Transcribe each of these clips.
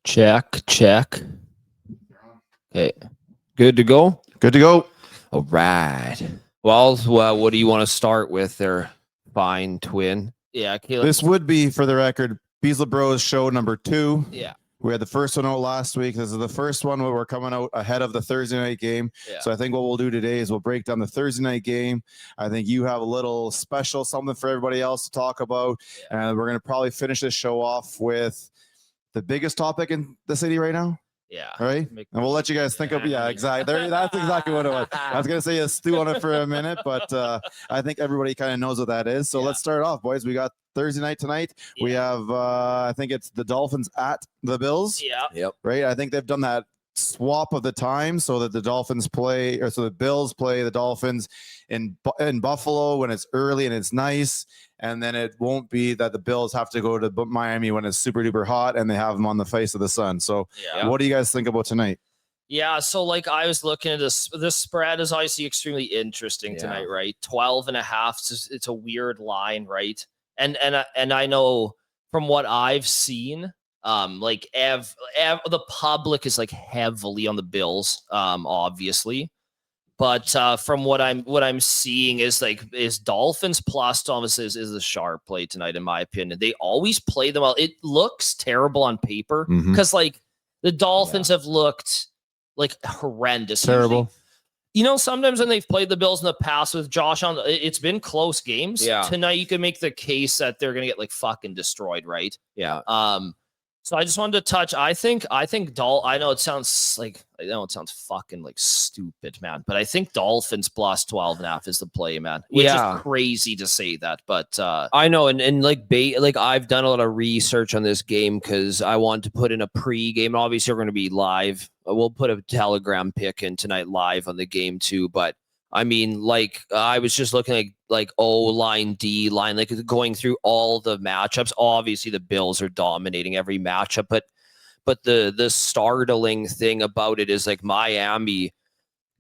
Check. Okay. Good to go? Good to go. All right. Well, what do you want to start with there, fine twin? Yeah, Caleb. This would be, for the record, Beisel Bros show number 2. Yeah. We had the first one out last week. This is the first one where we're coming out ahead of the Thursday night game. Yeah. So I think what we'll do today is we'll break down the Thursday night game. I think you have a little special something for everybody else to talk about. Yeah. And we're going to probably finish this show off with the biggest topic in the city right now. Yeah. Right? And we'll let you guys think of, exactly. That's exactly what it was. I was going to say a stew on it for a minute, but I think everybody kind of knows what that is. So let's start off, boys. We got Thursday night tonight. Yeah. We have, I think it's the Dolphins at the Bills. Yeah. Yep. Right? I think they've done that swap of the time so that the Dolphins play, or so the Bills play the Dolphins in Buffalo when it's early and it's nice. And then it won't be that the Bills have to go to Miami when it's super duper hot and they have them on the face of the sun. So what do you guys think about tonight? Yeah, so like I was looking at this spread is obviously extremely interesting tonight, right? 12.5. It's a weird line, right? And I know from what I've seen, like the public is like heavily on the Bills, obviously. But from what I'm seeing is Dolphins plus Thomas is a sharp play tonight, in my opinion. They always play them well. It looks terrible on paper because like the Dolphins have looked like horrendous. Terrible. Usually, sometimes when they've played the Bills in the past with Josh on, it's been close games. Yeah. Tonight you can make the case that they're gonna get like fucking destroyed, right? Yeah. So I just wanted to touch. I think I know it sounds fucking like stupid, man. But I think Dolphins plus 12.5 is the play, man. Which is crazy to say that, but I know, and like I've done a lot of research on this game because I want to put in a pre-game. Obviously, we're going to be live. We'll put a Telegram pick in tonight live on the game too. But I mean, like I was just looking at like O-line, D-line, like going through all the matchups. Obviously, the Bills are dominating every matchup, but the startling thing about it is like Miami,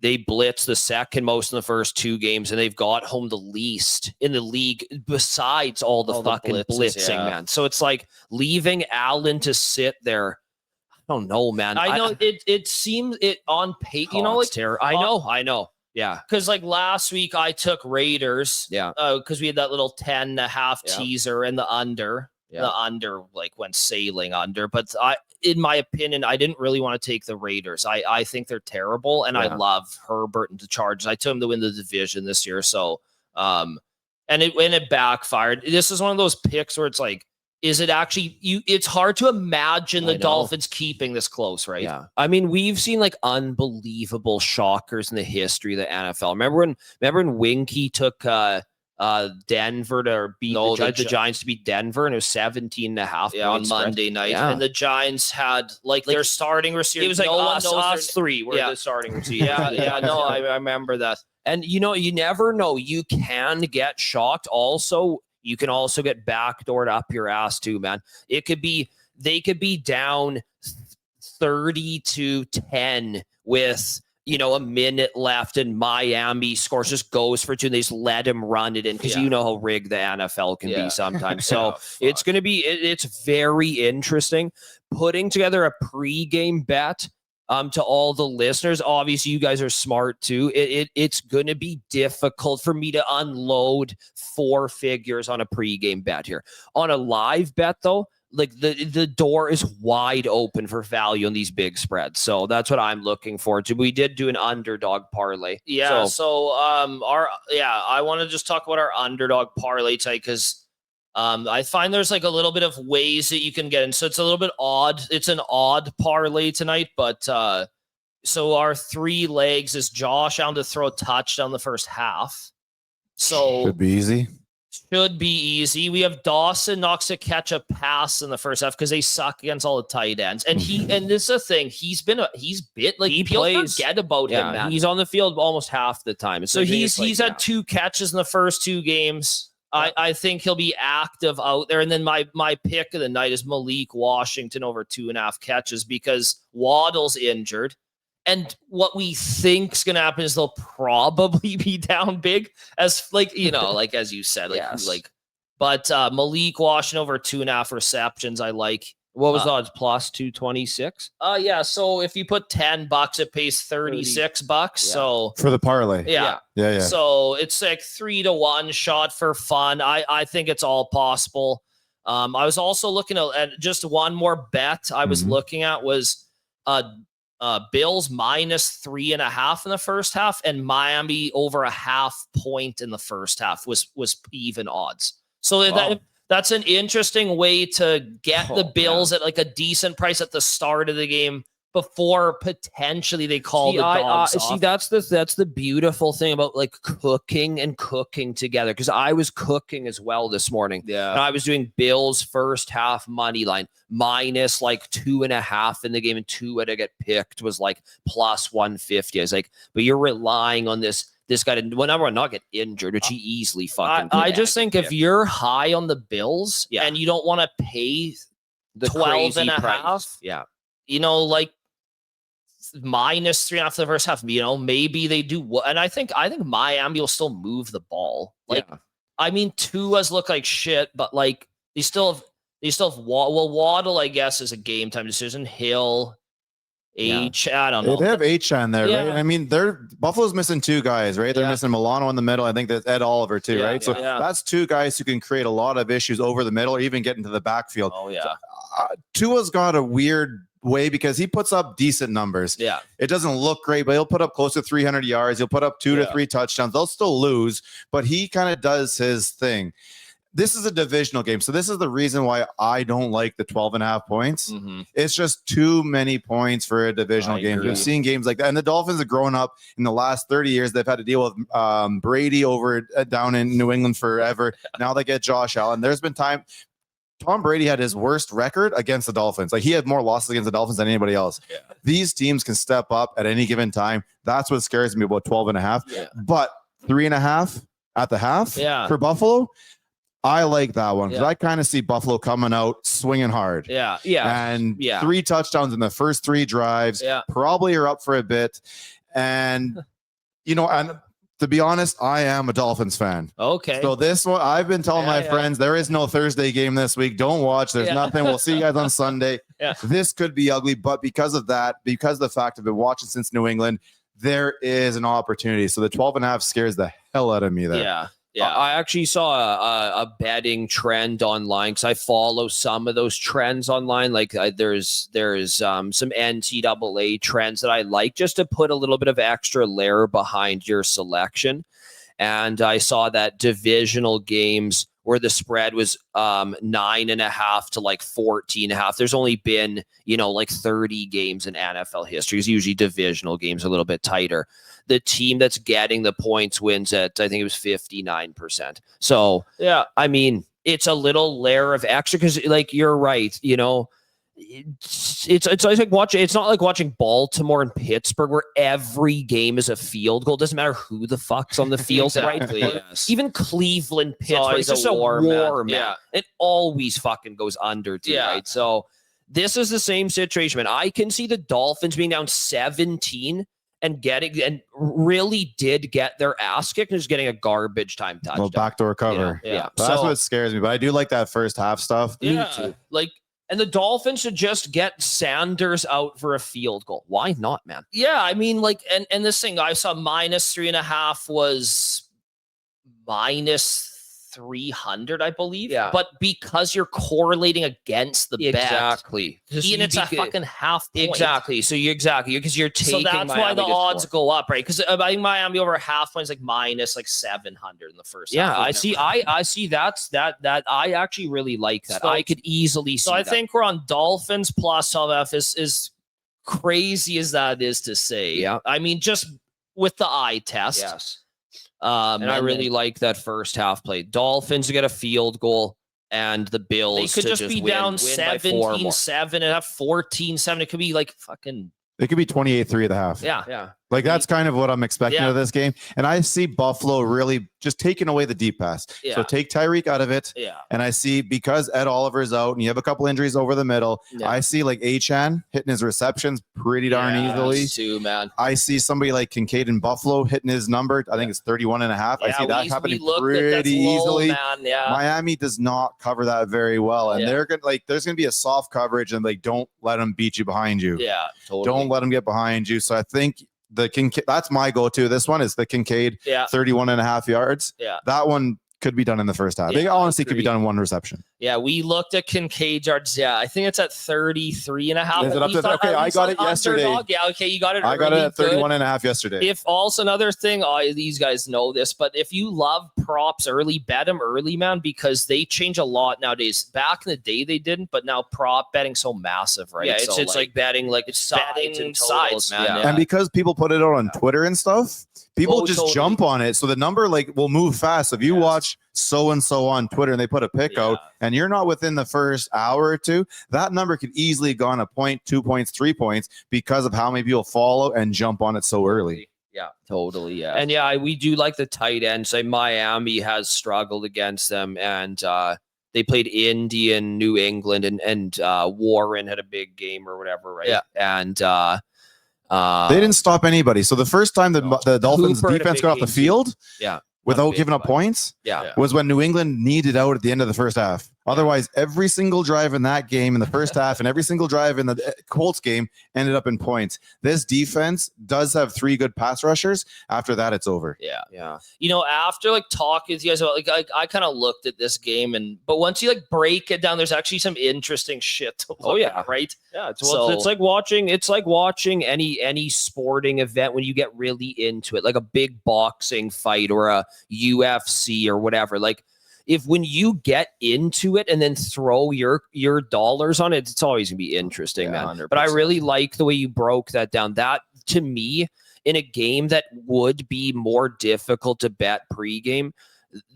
they blitz the second most in the first 2 games, and they've got home the least in the league besides all the fucking blitzing, man. So it's like leaving Allen to sit there. I don't know, man. I know it seems it on paper, I know. Yeah. Because like last week I took Raiders. Yeah. Because we had that little 10.5 teaser and the under. Yeah. The under like went sailing under. But in my opinion, I didn't really want to take the Raiders. I think they're terrible, and I love Herbert and the Chargers. I took them to win the division this year. So and it backfired. This is one of those picks where it's like, is it actually it's hard to imagine the Dolphins keeping this close, right? Yeah. I mean, we've seen like unbelievable shockers in the history of the NFL. Remember when Winky took Denver to beat the Giants to beat Denver, and it was 17.5 on Monday night. Yeah. And the Giants had like their starting receiver. It was like us three were the starting receivers. No, I remember that. And you never know. You can get shocked also. You can also get backdoored up your ass too, man. They could be down 30-10 with, a minute left, and Miami scores, just goes for 2, and they just let him run it in because you know how rigged the NFL can be sometimes. So it's going to be, it's very interesting. Putting together a pregame bet to all the listeners, obviously you guys are smart too. It's going to be difficult for me to unload 4 figures on a pregame bet here. On a live bet though, like the door is wide open for value on these big spreads. So that's what I'm looking forward to. We did do an underdog parlay. Yeah. So I want to just talk about our underdog parlay tonight because I find there's like a little bit of ways that you can get in. So it's a little bit odd. It's an odd parlay tonight, but so our 3 legs is Josh Allen to throw a touchdown the first half. So should be easy. We have Dawson Knox to catch a pass in the first half because they suck against all the tight ends. And and this is the thing, he's plays, forget about him, man. He's on the field almost half the time. So he's had 2 catches in the first 2 games. I think he'll be active out there. And then my pick of the night is Malik Washington over 2.5 catches because Waddle's injured. And what we think's going to happen is they'll probably be down big as as you said, but Malik Washington over 2.5 receptions. I like What was the odds? Plus 226. Yeah. So if you put $10, it pays $36. Yeah. So For the parlay. yeah. So it's like 3-1 shot for fun. I think it's all possible. I was also looking at just one more bet I was looking at was Bills minus 3.5 in the first half, and Miami over a half point in the first half was even odds. So that's an interesting way to get the Bills at like a decent price at the start of the game before potentially they call the dogs off. See, that's the beautiful thing about like cooking together, because I was cooking as well this morning. Yeah. And I was doing Bills first half money line minus like 2.5 in the game, and 2 to get picked was like plus 150. I was like, but you're relying on this guy to number one not get injured, which he easily fucking I just think if you're high on the Bills and you don't want to pay the 12.5, price. Like minus 3.5 the first half, maybe they do. And I think Miami will still move the ball. I mean, Tua's look like shit, but like they still have Waddle, I guess, is a game time decision. Hill, I don't know. They have H on there, right? I mean, Buffalo's missing 2 guys, right? They're missing Milano in the middle. I think that's Ed Oliver too, right? So that's 2 guys who can create a lot of issues over the middle or even get into the backfield. Oh yeah. So, Tua's got a weird way because he puts up decent numbers. Yeah. It doesn't look great, but he'll put up close to 300 yards. He'll put up 2 to 3 touchdowns. They'll still lose, but he kind of does his thing. This is a divisional game. So this is the reason why I don't like the 12.5 points. It's just too many points for a divisional game. We've seen games like that. And the Dolphins have grown up in the last 30 years. They've had to deal with Brady down in New England forever. Now they get Josh Allen. There's been time. Tom Brady had his worst record against the Dolphins. Like, he had more losses against the Dolphins than anybody else. Yeah. These teams can step up at any given time. That's what scares me about 12.5. Yeah. But 3.5 at the half for Buffalo, I like that one because I kind of see Buffalo coming out swinging hard. And 3 touchdowns in the first 3 drives. Probably are up for a bit. And, and to be honest, I am a Dolphins fan. Okay. So this one, I've been telling my friends, there is no Thursday game this week. Don't watch. There's nothing. We'll see you guys on Sunday. This could be ugly, but because of that, because of the fact I've been watching since New England, there is an opportunity. So the 12.5 scares the hell out of me there. Yeah, I actually saw a betting trend online because I follow some of those trends online. Like there's some NCAA trends that I like just to put a little bit of extra layer behind your selection. And I saw that divisional games where the spread was 9.5 to like 14.5. There's only been, like 30 games in NFL history. It's usually divisional games a little bit tighter. The team that's getting the points wins at, I think it was 59%. So, I mean, it's a little layer of extra because, like, you're right. It's like watching. It's not like watching Baltimore and Pittsburgh where every game is a field goal. Doesn't matter who the fuck's on the field, right? Even Cleveland, Pittsburgh, it's just a war, man. It always fucking goes under, too, right? So this is the same situation, man. I can see the Dolphins being down 17 and really did get their ass kicked and just getting a garbage time touchdown. Well, backdoor cover. That's what scares me. But I do like that first half stuff. And the Dolphins should just get Sanders out for a field goal. Why not, man? Yeah, I mean, like, and this thing I saw minus 3.5 was minus 300, I believe. Yeah. But because you're correlating against the bet. Exactly. And it's a fucking half point. Exactly. So because you're taking. So that's why the odds go up, right? Because I think Miami over a half point is like minus like 700 in the first half. I see. I see that I actually really like that. So, I could easily see. So I think we're on Dolphins plus 12.5 is crazy as that is to say. Yeah. I mean, just with the eye test. Yes. And I really like that first half play. Dolphins to get a field goal and the Bills. They could just be down 17-7 and have 14-7. It could be like fucking. It could be 28-3 at the half. Yeah. Like that's kind of what I'm expecting Yeah. of this game. And I see Buffalo really just taking away the deep pass. Yeah. So take Tyreek out of it. Yeah. And I see because Ed Oliver's out and you have a couple injuries over the middle, Yeah. I see like Achan hitting his receptions pretty darn easily. Me too, man. I see somebody like Kincaid in Buffalo hitting his number. I think it's 31 and a half. I see that happening pretty easily. Man. Yeah. Miami does not cover that very very well. And they're going to like, there's going to be a soft coverage and like, don't let them beat you behind you. Yeah, totally. Don't let them get behind you. So I think the Kincaid, that's my go-to. This one is the Kincaid 31.5 yards. Yeah. That one could be done in the first half. They honestly could be done in one reception. Yeah, we looked at Kincaid yards. Yeah, I think it's at 33.5. Is it up to, okay, I got it yesterday. Yeah, okay, you got it. I got it at 31.5 yesterday. If also another thing, these guys know this, but if you love props early, bet them early, man, because they change a lot nowadays. Back in the day, they didn't, but now prop betting's so massive, right? Yeah, it's like betting like it's sides and sides, man. Yeah. And because people put it out on Twitter and stuff, people just jump on it. So the number like will move fast. If you watch so-and-so on Twitter and they put a pick out and you're not within the first hour or two, that number could easily go on a point, 2 points, 3 points because of how many people follow and jump on it so early. Yeah, totally. Yeah. And yeah, we do like the tight ends. Like Miami has struggled against them, and they played Indy and New England, and Warren had a big game or whatever, right? Yeah. And they didn't stop anybody. So the first time the Dolphins Hooper had a defense big got off the game too. field without big giving up play. points was when New England needed out at the end of the first half. Otherwise, every single drive in that game in the first half and every single drive in the Colts game ended up in points. This defense does have 3 good pass rushers. After that, it's over. Yeah. You know, after like talking with you guys about like I kind of looked at this game, but once you like break it down, there's actually some interesting shit to look at, right? Yeah, it's like watching any sporting event when you get really into it, like a big boxing fight or a UFC or whatever. Like when you get into it and then throw your dollars on it, it's always gonna be interesting, man. 100%. But I really like the way you broke that down. That to me, in a game that would be more difficult to bet pregame,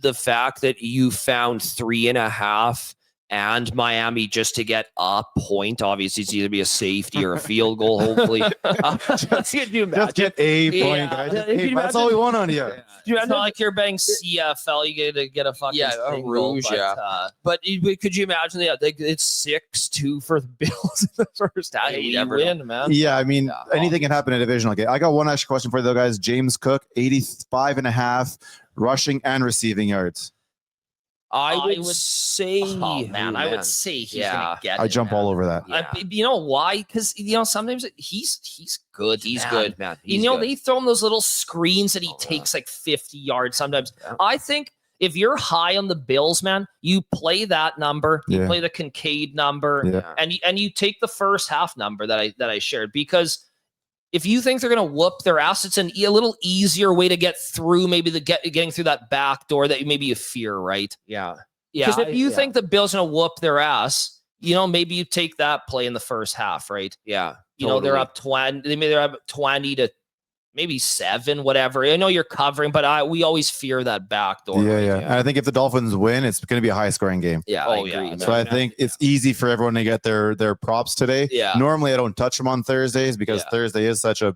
the fact that you found 3.5 and Miami just to get a point. Obviously, it's either be a safety or a field goal, hopefully. Just get a point, guys. That's all we want on you. It's not like you're betting CFL. You get to get a fucking a rouge, But could you imagine that? Like, it's 6-2 for the Bills in the first half. You never win, man. Yeah, I mean, anything can happen in a divisional game. I got one extra question for you, though, guys. James Cook, 85.5 rushing and receiving yards. I would say, I would say he's gonna get I it, jump all over that. You know why? Because sometimes he's good. He's good, man. They throw him those little screens that he takes like 50 yards sometimes. Yeah. I think if you're high on the Bills, man, you play that number, you play the Kincaid number, and you take the first half number that I shared, because if you think they're going to whoop their ass, it's a little easier way to get through, maybe getting through that back door that maybe you fear, right? Yeah. Because if you think the Bills are going to whoop their ass, maybe you take that play in the first half, right? Yeah. They're up 20. Maybe they're up 20 to maybe 7, whatever. I know you're covering, but we always fear that back door. Yeah. And I think if the Dolphins win, it's going to be a high-scoring game. Yeah. I agree. So I think it's easy for everyone to get their props today. Yeah. Normally, I don't touch them on Thursdays because Thursday is such a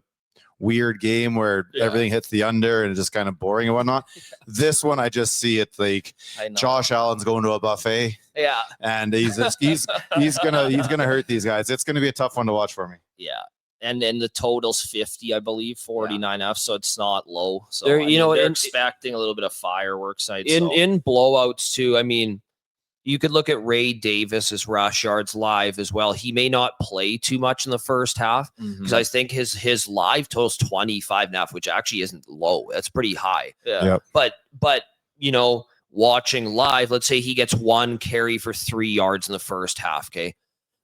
weird game where everything hits the under and it's just kind of boring and whatnot. This one, I just see it like Josh Allen's going to a buffet. Yeah. And he's gonna hurt these guys. It's gonna be a tough one to watch for me. Yeah. And then the total's 50, I believe, 49F, so it's not low. So they're expecting a little bit of fireworks night. In blowouts too. I mean, you could look at Ray Davis's rush yards live as well. He may not play too much in the first half because I think his live total's 25.5, which actually isn't low. That's pretty high. Yeah. But watching live, let's say he gets 1 carry for 3 yards in the first half. Okay.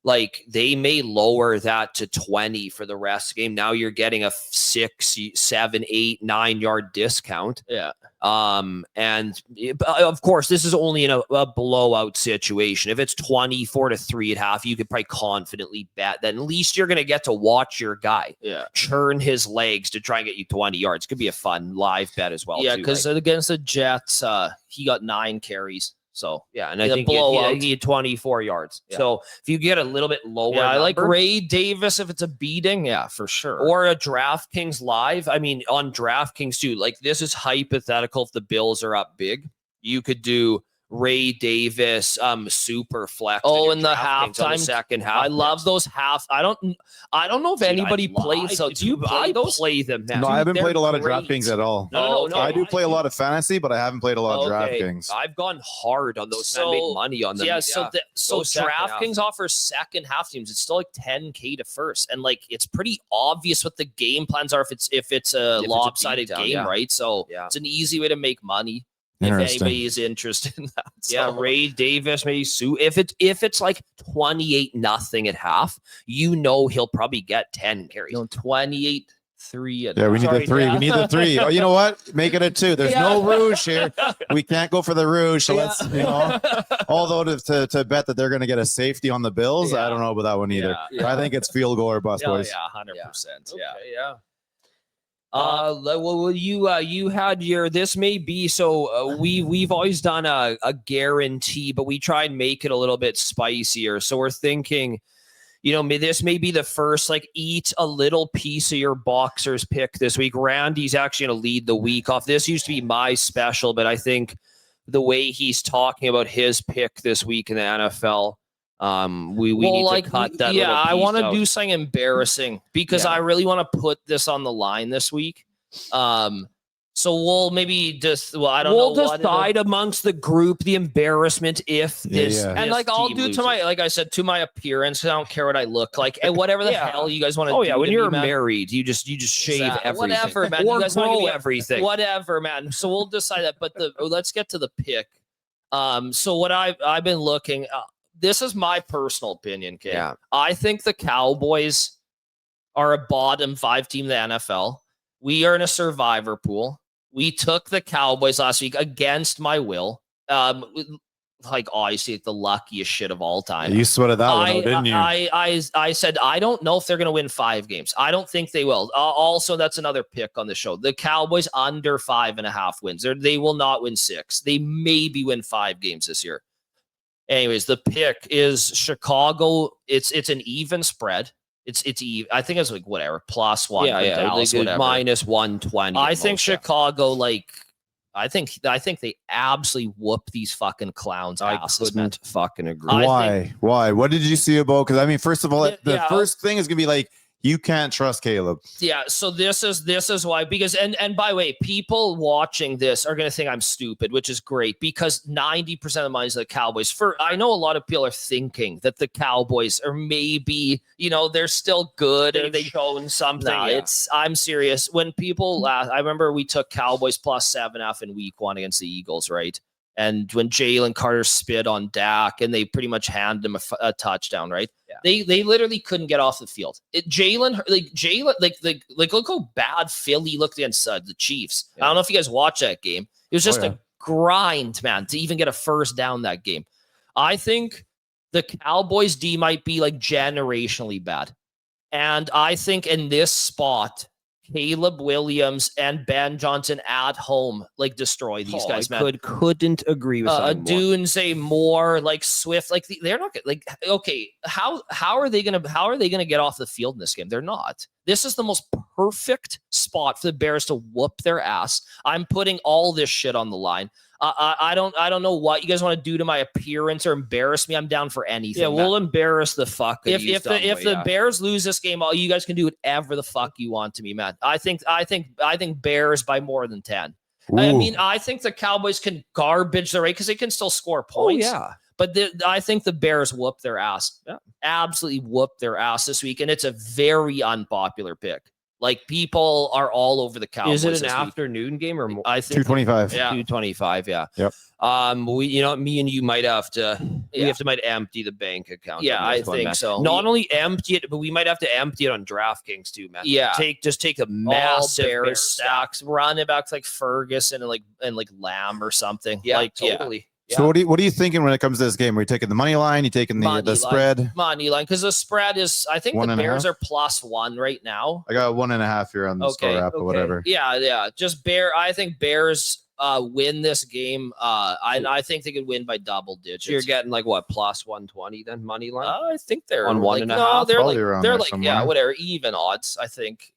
Like they may lower that to 20 for the rest of the game. Now you're getting a 6, 7, 8, 9 yard discount. Yeah. And of course, this is only in a blowout situation. If it's 24-3 at half, you could probably confidently bet that at least you're going to get to watch your guy churn his legs to try and get you 20 yards. Could be a fun live bet as well. Yeah, because against the Jets, he got 9 carries. So Yeah, and I the think blowout. he had 24 yards. Yeah. So if you get a little bit lower, Yeah, I like number, Ray Davis if it's a beating. Yeah, for sure. or a DraftKings live. I mean, on DraftKings too. Like this is hypothetical. If the Bills are up big, you could do Ray Davis, super flex. Oh, in the DraftKings on the halftime second half. I love those half. I don't know if Dude, anybody I'd lie. plays. So do you play I those? play them now. No, I haven't they're played a lot of great. DraftKings at all. No, okay. I do play a lot of fantasy, but I haven't played a lot of Okay. DraftKings. I've gone hard on those. I make money on them. Yeah, so Those second DraftKings offers second half teams. It's still like 10K to first, and like it's pretty obvious what the game plans are if it's a lopsided beatdown, game, yeah. right? So Yeah. it's an easy way to make money if Interesting. anybody is interested in that. Yeah, So, Ray Davis, maybe Sue. If it's like 28-0 at half, he'll probably get 10 carries. 28-3. Yeah, we need Sorry, the 3. yeah. We need the 3. Oh, you know what? Make it a 2. There's no rouge here. We can't go for the rouge. So let's, although to bet that they're going to get a safety on the Bills, I don't know about that one either. Yeah. I think it's field goal or bust, boys. Yeah, 100%. Yeah. Yeah. Well, you had your. This may be so. We've always done a guarantee, but we try and make it a little bit spicier. So we're thinking, this may be the first eat a little piece of your boxers pick this week. Randy's actually going to lead the week off. This used to be my special, but I think the way he's talking about his pick this week in the NFL. We need to cut that. Yeah, I want to out. do something embarrassing because I really want to put this on the line this week. So we'll maybe just I don't know. We'll decide amongst the group the embarrassment if this and this I'll team do loses. to my I said to my appearance. I don't care what I look like and whatever the hell you guys want to. Oh do yeah, when to you're me, man. married, you just shave everything. Whatever, man. Or you guys wanna grow give me everything. Whatever, man. So we'll decide that. But let's get to the pick. So what I've been looking. This is my personal opinion, Kate. Yeah. I think the Cowboys are a bottom 5 team in the NFL. We are in a survivor pool. We took the Cowboys last week against my will. Obviously the luckiest shit of all time. You sweated that one out, didn't you? I said, I don't know if they're going to win 5 games. I don't think they will. Also, that's another pick on the show. The Cowboys under 5.5 wins. They will not win 6. They maybe win 5 games this year. Anyways, the pick is Chicago. It's an even spread. It's even. I think it's whatever +1. Dallas, whatever. -120. I think Chicago I think they absolutely whoop these fucking clowns' asses. Couldn't fucking agree. Why? What did you see about? Because I mean, first of all, the first thing is gonna be you can't trust Caleb. Yeah, so this is why, because and by the way, people watching this are gonna think I'm stupid, which is great because 90% of the money is the Cowboys. I know a lot of people are thinking that the Cowboys are maybe, they're still good and they've shown something. Nah, I'm serious. When people I remember we took Cowboys +7.5 in week 1 against the Eagles, right? And when Jalen Carter spit on Dak and they pretty much handed him a touchdown, right? Yeah. They literally couldn't get off the field. Jalen, look how bad Philly looked against the Chiefs. Yeah. I don't know if you guys watched that game. It was just a grind, man, to even get a first down that game. I think the Cowboys D might be generationally bad. And I think in this spot, Caleb Williams and Ben Johnson at home destroy these guys, man. Couldn't agree with Dunze Moore, Swift, they're not good. Okay, how are they gonna get off the field in this game? They're not. This is the most perfect spot for the Bears to whoop their ass. I'm putting all this shit on the line. I don't know what you guys want to do to my appearance or embarrass me. I'm down for anything. Yeah, we'll embarrass the fuck. If the Bears lose this game, you guys can do whatever the fuck you want to me, man. I think Bears by more than 10. Ooh. I mean, I think the Cowboys can garbage the rate because they can still score points. Oh, yeah. But I think the Bears whoop their ass. Yeah. Absolutely whoop their ass this week, and it's a very unpopular pick. People are all over the Cowboys. Is it an afternoon game or more? I think 2:25. Yeah, 2:25. Yeah. Yep. Me and you might have to. We might empty the bank account. Yeah, I think so. Not only empty it, but we might have to empty it on DraftKings too, man. Yeah. Take a massive Bear stacks, run it back to Ferguson and Lamb or something. Yeah, totally. Yeah. So what are you thinking when it comes to this game? Are you taking the money line? You taking the spread? Money line, because the spread is, I think the Bears are +1 right now. I got 1.5 here on the score app or whatever. Yeah. Just I think Bears win this game. I think they could win by double digits. So you're getting like what, plus 120 then money line? I think they're On like, 1.5? no, they're Probably like around they're there like somewhere. whatever, even odds. I think.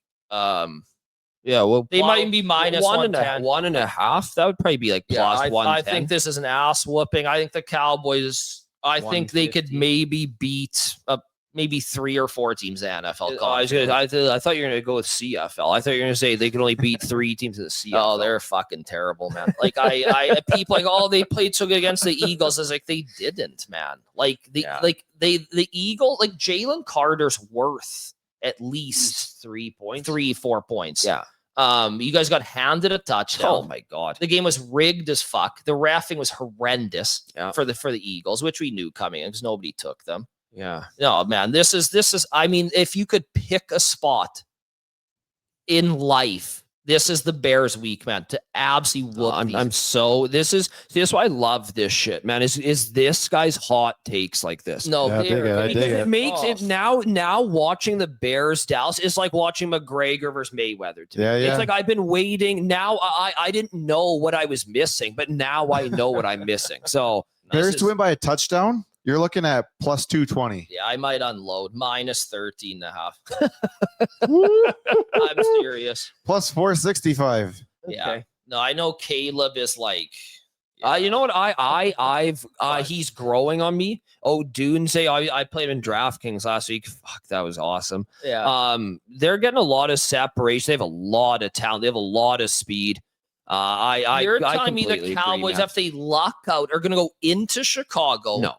Yeah, well, They might be minus 110. 1.5. That would probably be like plus I 110. think this is an ass whooping. I think the Cowboys. I think they could 150. maybe beat maybe 3 or 4 teams in the NFL. I thought you were gonna go with CFL. I thought you were gonna say they could only beat 3 teams in the CFL. Oh, they're fucking terrible, man. Like people like, oh, they played so good against the Eagles. I was like, they didn't, man. Like the Eagle, like Jalen Carter's worth at least 3 points, 4 points. Yeah. You guys got handed a touchdown. Oh my god. The game was rigged as fuck. The reffing was horrendous for the Eagles, which we knew coming in because nobody took them. Yeah. No, man, this is I mean, if you could pick a spot in life, this is the Bears week, man, to absolutely whoop this is why I love this shit, man. Is this guy's hot takes like this? No, Yeah, I dig it. It makes it now watching the Bears Dallas is like watching McGregor versus Mayweather to me. Yeah. It's like I've been waiting. Now I didn't know what I was missing, but now I know what I'm missing. So Bears to win by a touchdown, you're looking at plus 220. Yeah, I might unload minus 13.5. I'm serious. Plus 465. Yeah. Okay. No, I know Caleb is like. You know what? He's growing on me. Oh, Dunze, I played in DraftKings last week. Fuck, that was awesome. Yeah. They're getting a lot of separation. They have a lot of talent. They have a lot of speed. You're telling me the Cowboys, if they luck out, are going to go into Chicago? No.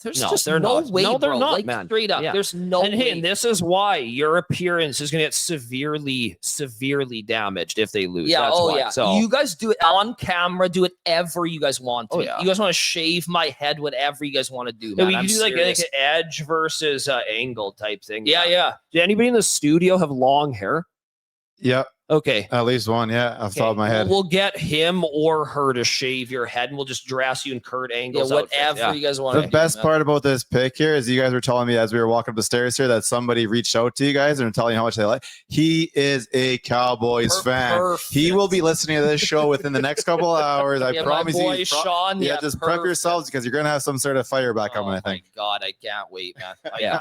There's no way, no, they're bro. not, like, man. Straight up, yeah. There's no way. And this is why your appearance is going to get severely damaged if they lose. Yeah, That's why. yeah. So you guys do it on camera. Do whatever you guys want to. Oh, yeah. You guys want to shave my head, whatever you guys want to do, man. we can do like an edge versus angle type thing. Yeah. Did anybody in the studio have long hair? Yep. Okay. At least one, off the top of my head. We'll get him or her to shave your head, and we'll just dress you in Kurt Angle's whatever you guys want to do. The best part about this pick here is you guys were telling me as we were walking up the stairs here that somebody reached out to you guys and telling you how much they like. He is a Cowboys fan. Perfect. He will be listening to this show within the next couple of hours. I promise my boy you. Sean, just prep yourselves because you're going to have some sort of fire back coming, I think. Oh, my God. I can't wait, man.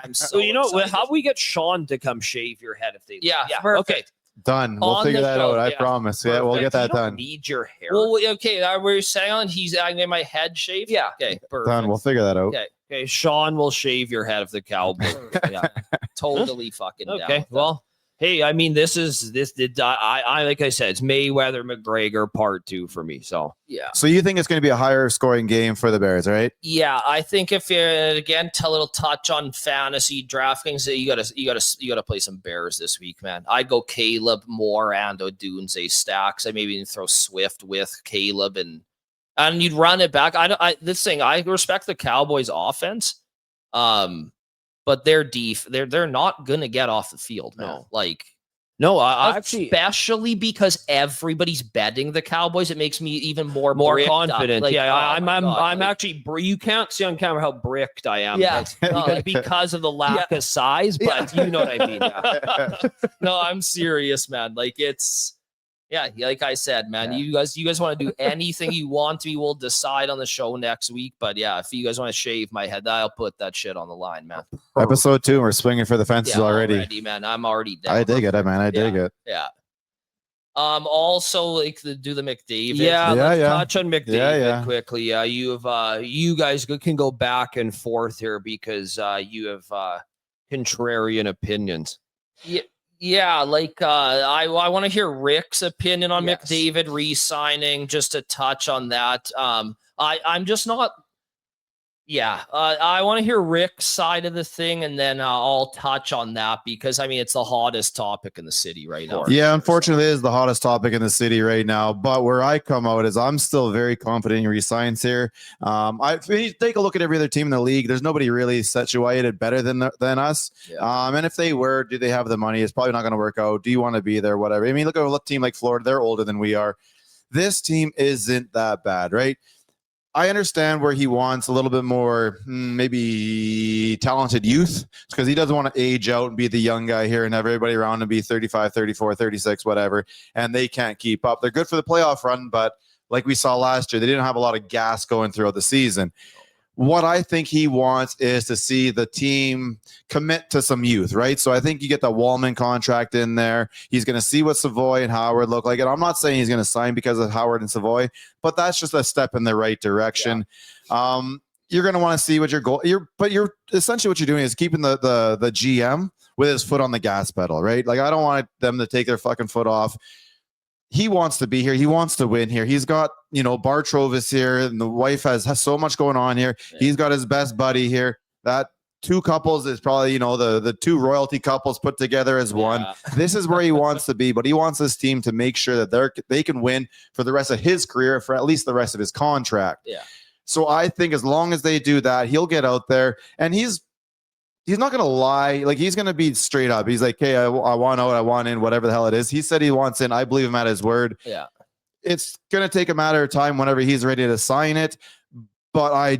I'm so excited. how do we get Sean to come shave your head if they Yeah. Perfect. Okay. Done. We'll figure that out. I promise. Perfect. Yeah, we'll get that you don't done. Need your hair. Well, okay. We're saying I get my head shaved. Yeah. Okay. Perfect. Done. We'll figure that out. Okay. Sean will shave your head if the Cowboys. Yeah. Totally fucking down. Okay. Well, hey, I mean, I like I said, it's Mayweather McGregor part 2 for me. So yeah. So you think it's going to be a higher scoring game for the Bears, right? Yeah, I think if you're again a little touch on fantasy DraftKings, you gotta play some Bears this week, man. I'd go Caleb Moore and Odunze stacks. I maybe even throw Swift with Caleb and you'd run it back. I respect the Cowboys offense. But they're not gonna get off the field, man. No, I actually, especially because everybody's betting the Cowboys, it makes me even more confident. I'm actually. You can't see on camera how bricked I am. Yeah, because of the lack of size. But you know what I mean. Yeah. No, I'm serious, man. Like it's. Yeah, like I said, man, you guys want to do anything you want to. We'll decide on the show next week. But yeah, if you guys want to shave my head, I'll put that shit on the line, man. Episode 2, we're swinging for the fences already. Man. I'm already down. I dig it, man. I dig it. Yeah. Also, do the McDavid. Let's touch on McDavid quickly. You guys can go back and forth here because you have contrarian opinions. Yeah. Yeah, I want to hear Rick's opinion on McDavid re-signing. Just to touch on that, I'm just not. Yeah, I want to hear Rick's side of the thing, and then I'll touch on that because I mean it's the hottest topic in the city right now. Yeah, unfortunately, it is the hottest topic in the city right now. But where I come out is I'm still very confident in re-signs here. If you take a look at every other team in the league, there's nobody really situated better than us. Yeah. And if they were, do they have the money? It's probably not going to work out. Do you want to be there? Whatever. I mean, look at a team like Florida. They're older than we are. This team isn't that bad, right? I understand where he wants a little bit more, maybe talented youth because he doesn't want to age out and be the young guy here and have everybody around and be 35, 34, 36, whatever. And they can't keep up. They're good for the playoff run, but like we saw last year. They didn't have a lot of gas going throughout the season. What I think he wants is to see the team commit to some youth, right? So I think you get the Wallman contract in there. He's going to see what Savoy and Howard look like. And I'm not saying he's going to sign because of Howard and Savoy, but that's just a step in the right direction. Yeah. You're going to want to see what your goal. You're essentially what you're doing is keeping the GM with his foot on the gas pedal, right? Like I don't want them to take their fucking foot off. He wants to be here. He wants to win here. He's got, Bartrovis here, and the wife has so much going on here. Yeah. He's got his best buddy here. That two couples is probably, the two royalty couples put together as one. This is where he wants to be, but he wants this team to make sure that they can win for the rest of his career, for at least the rest of his contract. Yeah. So I think as long as they do that, he'll get out there, and he's not going to lie. Like, he's going to be straight up. He's like, hey, I want out, I want in, whatever the hell it is. He said he wants in. I believe him at his word. Yeah. It's going to take a matter of time whenever he's ready to sign it. But I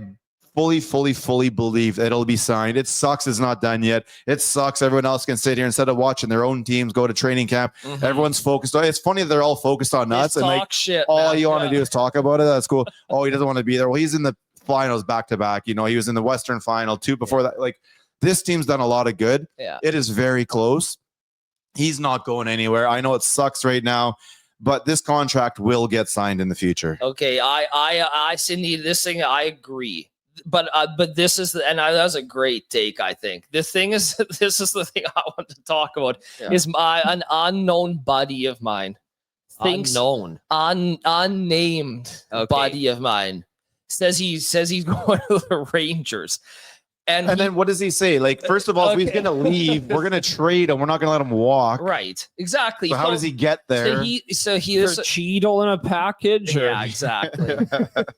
fully believe that it'll be signed. It sucks it's not done yet. It sucks everyone else can sit here instead of watching their own teams go to training camp. Mm-hmm. Everyone's focused on it. It's funny that they're all focused on us. And like, shit, all you want to do is talk about it. That's cool. Oh, he doesn't want to be there. Well, he's in the finals back-to-back. He was in the Western final too before that. Like, this team's done a lot of good. Yeah. It is very close. He's not going anywhere. I know it sucks right now, but this contract will get signed in the future. Okay, Cindy, this thing, I agree. But this is that was a great take. I think the thing is, this is the thing I want to talk about. Yeah. Is an unknown buddy of mine, unnamed buddy of mine, says he's going to the Rangers. And then what does he say? Like, first of all, if he's going to leave, we're going to trade him. We're not going to let him walk. Right. Exactly. So how does he get there? So he is Cheadle in a package. Yeah, exactly.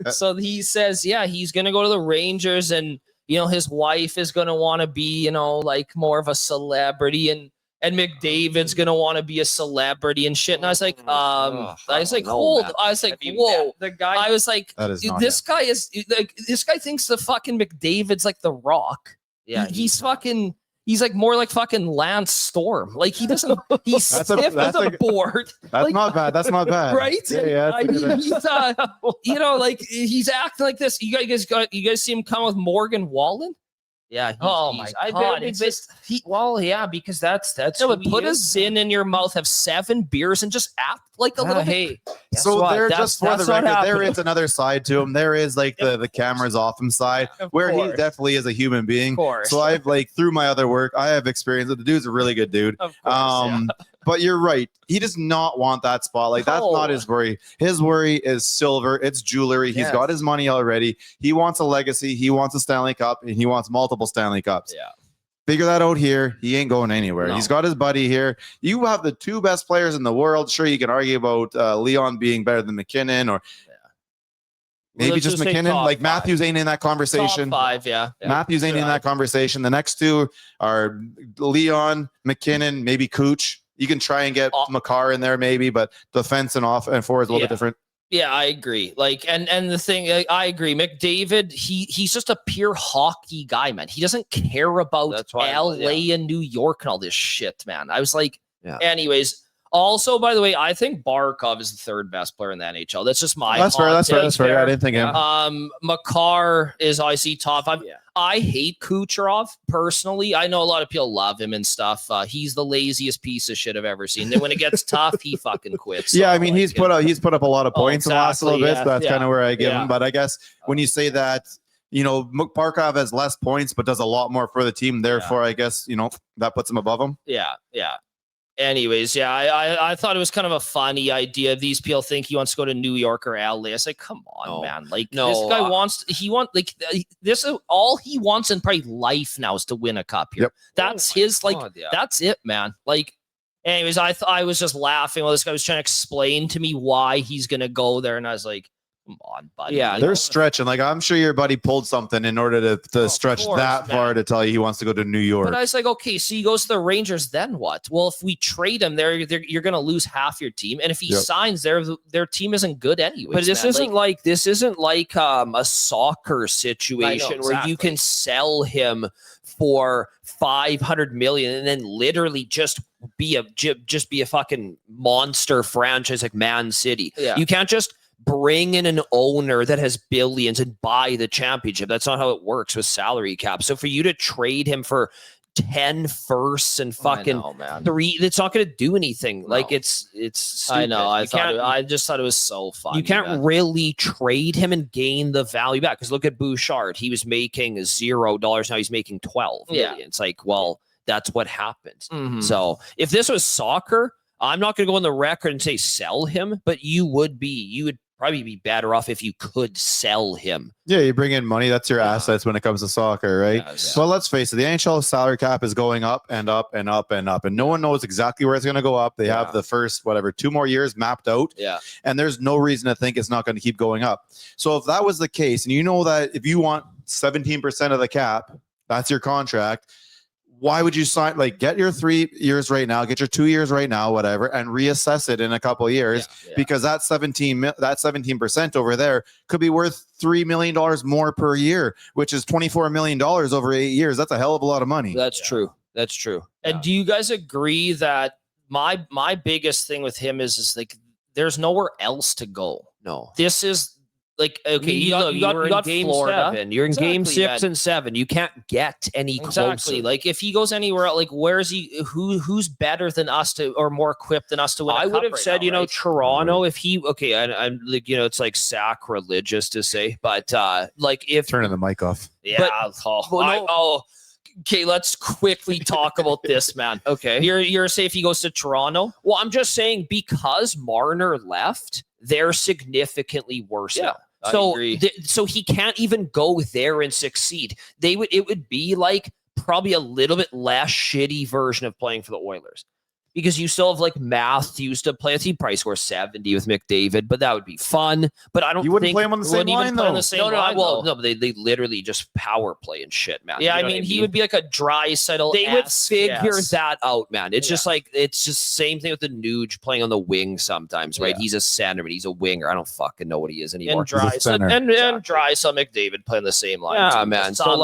So he says, he's going to go to the Rangers, and his wife is going to want to be, like more of a celebrity, and McDavid's gonna want to be a celebrity and shit. And I was like, whoa. The guy. I was like, this guy thinks the fucking McDavid's like The Rock. Yeah, he's like more like fucking Lance Storm. Like, he doesn't. He's stiff as a board. That's like, not bad. That's not bad. Right? Yeah. I mean, he's like he's acting like this. You guys see him come with Morgan Wallen? Yeah. My God! It's just because that's. But put a zin in your mouth, have 7 beers, and just act like a little. Hey, so there, just for the record, there is another side to him. There is like the cameras off him side, where he definitely is a human being. Of course. So I've through my other work, I have experience. The dude's a really good dude. Of course, But you're right. He does not want that spotlight. That's not his worry. His worry is silver. It's jewelry. He's got his money already. He wants a legacy. He wants a Stanley Cup, and he wants multiple Stanley Cups. Yeah. Figure that out here. He ain't going anywhere. No. He's got his buddy here. You have the 2 best players in the world. Sure, you can argue about Leon being better than McKinnon, or maybe just McKinnon. Like, 5. Matthews ain't in that conversation. Top 5, yeah. Matthews ain't in that conversation. The next 2 are Leon, McKinnon, maybe Cooch. You can try and get Makar in there maybe, but defense and off and forward is a little bit different. Yeah, I agree. Like, and the thing, I agree. McDavid, he's just a pure hockey guy, man. He doesn't care about LA and New York and all this shit, man. I was like, anyways. Also, by the way, I think Barkov is the 3rd best player in the NHL. That's just my. That's fair. That's fair. I didn't think him. Makar is obviously top 5. I hate Kucherov personally. I know a lot of people love him and stuff. He's the laziest piece of shit I've ever seen. Then when it gets tough, he fucking quits. Yeah, I mean, he's put up a lot of points in the last little bit. So that's kind of where I give him. But I guess when you say that, Barkov has less points but does a lot more for the team. Therefore, I guess that puts him above him. Yeah. Anyways, I thought it was kind of a funny idea. These people think he wants to go to New York or LA. It's like, come on, man. Like, this guy this is all he wants in probably life now is to win a cup here. Yep. That's that's it, man. Like, anyways, I was just laughing while this guy was trying to explain to me why he's going to go there. And I was like, come on, buddy. Yeah, they're stretching. Like, I'm sure your buddy pulled something in order to stretch that far to tell you he wants to go to New York. But I was like, okay, so he goes to the Rangers, then what? Well, if we trade him there, you're going to lose half your team. And if he signs there, their team isn't good anyway. But this isn't like a soccer situation where you can sell him for $500 million and then literally just be a fucking monster franchise like Man City. Yeah. You can't just bring in an owner that has billions and buy the championship. That's not how it works with salary cap. So for you to trade him for 10 firsts and fucking 3, it's not going to do anything. No. Like it's stupid. I know. I just thought it was so funny. You can't really trade him and gain the value back, because look at Bouchard. He was making $0. Now he's making 12 million. It's like, well, that's what happens. So if this was soccer, I'm not going to go on the record and say sell him, but you would probably be better off if you could sell him. Yeah, you bring in money. That's your assets when it comes to soccer, right? Yes. But let's face it, the NHL salary cap is going up and up and up and up, and no one knows exactly where it's going to go up. They have the first, 2 more years mapped out, and there's no reason to think it's not going to keep going up. So if that was the case, and you know that if you want 17% of the cap, that's your contract, why would you sign, get your 3 years right now, get your 2 years right now, whatever, and reassess it in a couple of years, because that 17% over there could be worth $3 million more per year, which is $24 million over 8 years. That's a hell of a lot of money. That's true. That's true. And do you guys agree that my biggest thing with him is there's nowhere else to go? No. This is okay, you got game Florida. 7. You're in game 6 and 7. You can't get any closer. Like if he goes anywhere, where is he? Who's better than us or more equipped than us to win? I would have said, Toronto. If he I'm it's like sacrilegious to say, but if turning the mic off. Yeah. Okay, let's quickly talk about this, man. Okay, you're saying if he goes to Toronto? Well, I'm just saying because Marner left, they're significantly worse now. So he can't even go there and succeed. It would be like probably a little bit less shitty version of playing for the Oilers, because you still have Matthews to play. He probably scores 70 with McDavid, but that would be fun. But I don't. You wouldn't play him on the same line, though. No. They literally just power play and shit, man. Yeah, he would be like a Draisaitl. They would figure that out, man. It's just same thing with the Nuge playing on the wing sometimes, right? He's a centerman, he's a winger. I don't fucking know what he is anymore. And Draisaitl, McDavid playing the same line. Yeah, man. So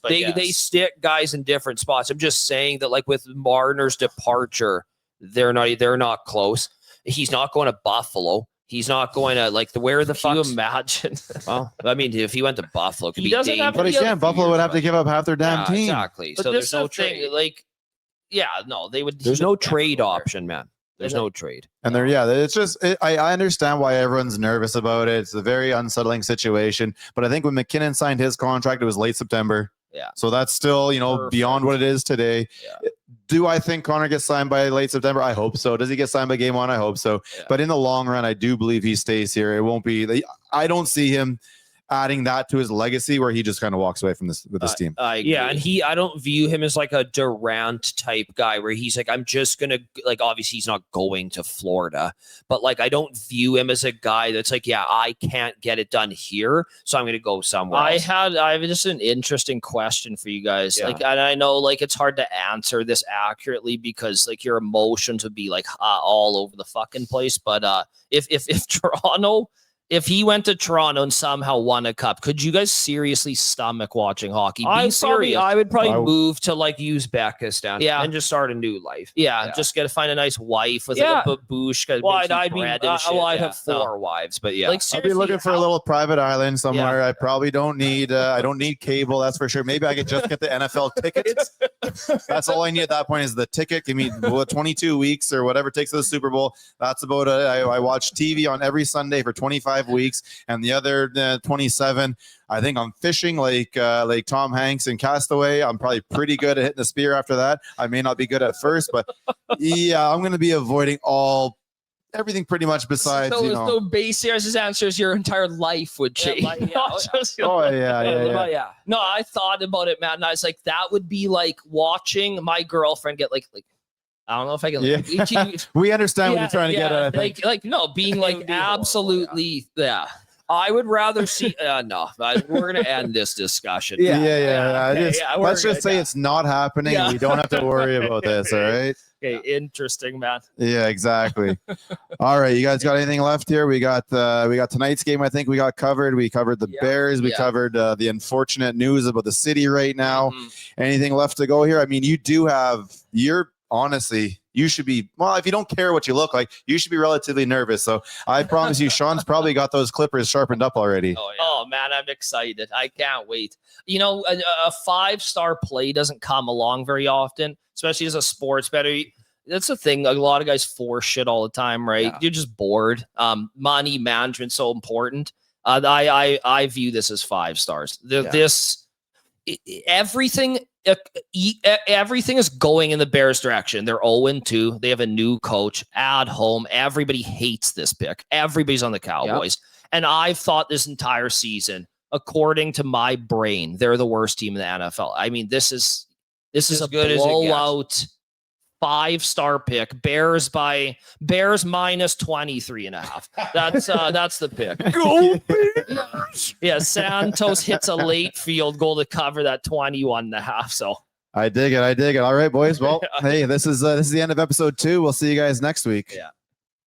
they stick guys in different spots. I'm just saying that with Marner's departure, they're not close. He's not going to Buffalo. He's not going to where the fuck. Can you imagine? Well, I mean, if he went to Buffalo, it could be dangerous. But again, Buffalo would have to give up half their damn team. Exactly. But so there's no trade. They would. There's no trade option, man. There's no trade. And it's just, I understand why everyone's nervous about it. It's a very unsettling situation. But I think when McKinnon signed his contract, it was late September. Yeah. So that's still, beyond what it is today. Yeah. Do I think Connor gets signed by late September? I hope so. Does he get signed by game 1? I hope so. Yeah. But in the long run, I do believe he stays here. It won't be, I don't see him adding that to his legacy where he just kind of walks away from this with this team. And I don't view him as a Durant type guy where he's I'm just gonna obviously he's not going to Florida, but I don't view him as a guy that's I can't get it done here, so I'm gonna go somewhere else. I have just an interesting question for you guys. And I know it's hard to answer this accurately because your emotions would be all over the fucking place. But if Toronto, if he went to Toronto and somehow won a cup, could you guys seriously stomach watching hockey? I would probably move to Uzbekistan and just start a new life. Yeah. Just got to find a nice wife with a babushka. I'd have 4 wives, but I'd be looking for a little private island somewhere. I probably don't need I don't need cable, that's for sure. Maybe I could just get the NFL tickets. That's all I need at that point is the ticket. Give me 22 weeks or whatever it takes to the Super Bowl. That's about it. I watch TV on every Sunday for 25 weeks, and the other 27 I think I'm fishing like Tom Hanks in Castaway. I'm probably pretty good at hitting the spear after that. I may not be good at first, but I'm going to be avoiding everything pretty much besides, So Beisel's answer is your entire life would change. No, I thought about it, man. And I was that would be watching my girlfriend get I don't know if I can. We understand what you're trying to get at. Being absolutely, I would rather see. No, we're going to end this discussion. Let's just say it's not happening. Yeah. We don't have to worry about this. All right. Okay, interesting, man. Yeah, exactly. All right, you guys got anything left here? We got tonight's game. I think we got covered. We covered the Bears. We covered the unfortunate news about the city right now. Anything left to go here? I mean, you do have honestly, you should be, well, if you don't care what you look like, you should be relatively nervous. So I promise you, Sean's probably got those clippers sharpened up already. Oh man, I'm excited. I can't wait. You know, a 5-star play doesn't come along very often, especially as a sports bettor. That's the thing. A lot of guys force shit all the time, right? Yeah. You're just bored. Money management so important. I view this as 5 stars. Everything is going in the Bears' direction. They're 0-2. They have a new coach at home. Everybody hates this pick. Everybody's on the Cowboys. Yep. And I've thought this entire season, according to my brain, they're the worst team in the NFL. I mean, this is a blowout 5-star pick. Bears minus 23.5. That's the pick. Go Bears! Yeah, Santos hits a late field goal to cover that 21.5. So I dig it. All right, boys. Well, hey, this is the end of episode 2. We'll see you guys next week. Yeah.